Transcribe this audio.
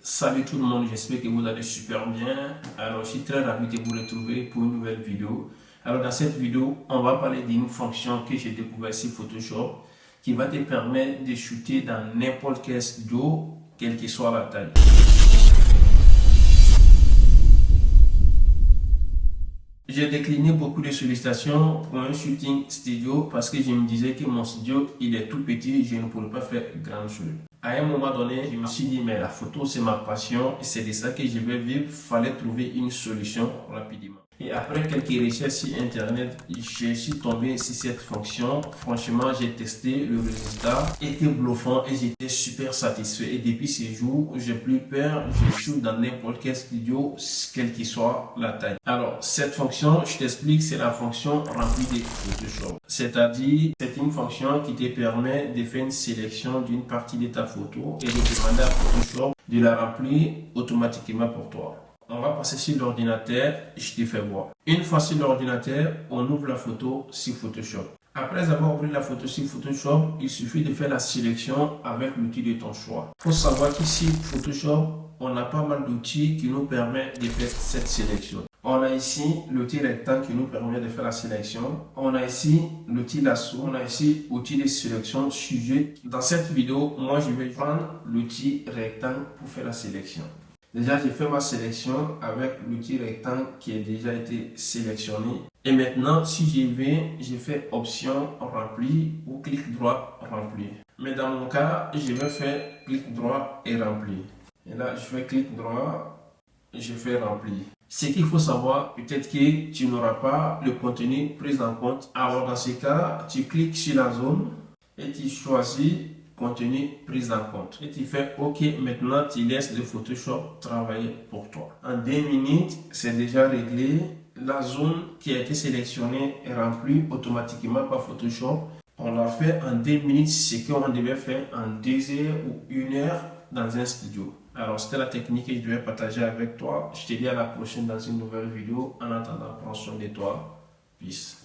Salut tout le monde, j'espère que vous allez super bien. Alors je suis très ravi de vous retrouver pour une nouvelle vidéo. Alors dans cette vidéo, on va parler d'une fonction que j'ai découvert sur Photoshop qui va te permettre de shooter dans n'importe quel studio, quelle que soit la taille. J'ai décliné beaucoup de sollicitations pour un shooting studio parce que je me disais que mon studio il est tout petit, je ne pourrais pas faire grand chose. À un moment donné, je me suis dit mais la photo c'est ma passion et c'est de ça que je vais vivre. Fallait trouver une solution rapidement. Et après quelques recherches sur internet, je suis tombé sur cette fonction. Franchement, j'ai testé, le résultat était bluffant et j'étais super satisfait. Et depuis ce jour, j'ai plus peur, je shoot dans n'importe quel studio, quelle que soit la taille. Alors, cette fonction, je t'explique, c'est la fonction remplie de Photoshop. C'est-à-dire, c'est une fonction qui te permet de faire une sélection d'une partie de ta photo et de demander à Photoshop de la remplir automatiquement pour toi. On va passer sur l'ordinateur, je te fais voir. Une fois sur l'ordinateur, on ouvre la photo sur Photoshop. Après avoir ouvert la photo sur Photoshop, il suffit de faire la sélection avec l'outil de ton choix. Il faut savoir qu'ici, Photoshop, on a pas mal d'outils qui nous permettent de faire cette sélection. On a ici l'outil rectangle qui nous permet de faire la sélection. On a ici l'outil lasso. On a ici l'outil de sélection sujet. Dans cette vidéo, moi, je vais prendre l'outil rectangle pour faire la sélection. Déjà, j'ai fait ma sélection avec l'outil rectangle qui a déjà été sélectionné. Et maintenant, si je fais option remplir ou clic droit remplir. Mais dans mon cas, je vais faire clic droit et remplir. Et là, je fais clic droit, je fais remplir. Ce qu'il faut savoir, peut-être que tu n'auras pas le contenu pris en compte. Alors dans ce cas, tu cliques sur la zone et tu choisis contenu pris en compte. Et tu fais OK, maintenant tu laisses le Photoshop travailler pour toi. En 2 minutes, c'est déjà réglé. La zone qui a été sélectionnée est remplie automatiquement par Photoshop. On l'a fait en 2 minutes, ce qu'on devait faire en 2 heures ou 1 heure dans un studio. Alors c'était la technique que je devais partager avec toi. Je te dis à la prochaine dans une nouvelle vidéo. En attendant, prends soin de toi. Peace.